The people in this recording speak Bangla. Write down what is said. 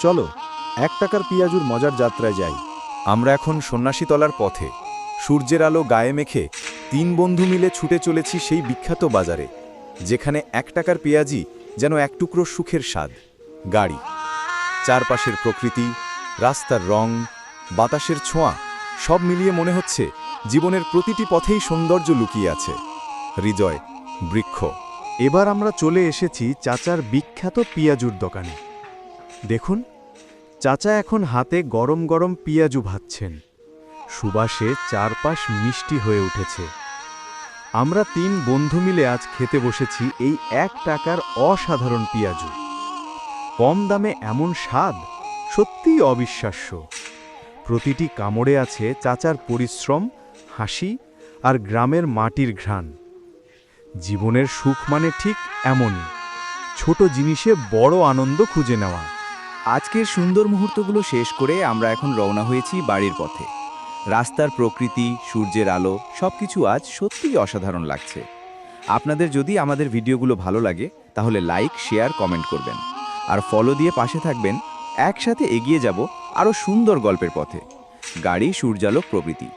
চলো 1 টাকার পেঁয়াজুর মজার যাত্রায় যাই। আমরা এখন সন্ন্যাসীতলার পথে সূর্যের আলো গায়ে মেখে 3 বন্ধু মিলে ছুটে চলেছি সেই বিখ্যাত বাজারে, যেখানে 1 টাকার পেঁয়াজি যেন এক টুকরো সুখের স্বাদ। গাড়ি, চারপাশের প্রকৃতি, রাস্তার রং, বাতাসের ছোঁয়া সব মিলিয়ে মনে হচ্ছে জীবনের প্রতিটি পথেই সৌন্দর্য লুকিয়ে আছে। হৃদয়, বৃক্ষ। এবার আমরা চলে এসেছি চাচার বিখ্যাত পেঁয়াজুর দোকানে। দেখুন, চাচা এখন হাতে গরম গরম পেঁয়াজু ভাজছেন। সুবাসে চারপাশ মিষ্টি হয়ে উঠেছে। আমরা 3 বন্ধু মিলে আজ খেতে বসেছি এই 1 টাকার অসাধারণ পেঁয়াজু। কম দামে এমন স্বাদ সত্যিই অবিশ্বাস্য। প্রতিটি কামড়ে আছে চাচার পরিশ্রম, হাসি আর গ্রামের মাটির ঘ্রাণ। জীবনের সুখ মানে ঠিক এমনই, ছোট জিনিসে বড় আনন্দ খুঁজে নেওয়া। আজকের সুন্দর মুহূর্তগুলো শেষ করে আমরা এখন রওনা হয়েছি বাড়ির পথে। রাস্তার প্রকৃতি, সূর্যের আলো সবকিছু আজ সত্যিই অসাধারণ লাগছে। আপনাদের যদি আমাদের ভিডিওগুলো ভালো লাগে তাহলে লাইক, শেয়ার, কমেন্ট করবেন আর ফলো দিয়ে পাশে থাকবেন। একসাথে এগিয়ে যাব আরও সুন্দর গল্পের পথে। গাড়ি, সূর্যালোক, প্রকৃতি।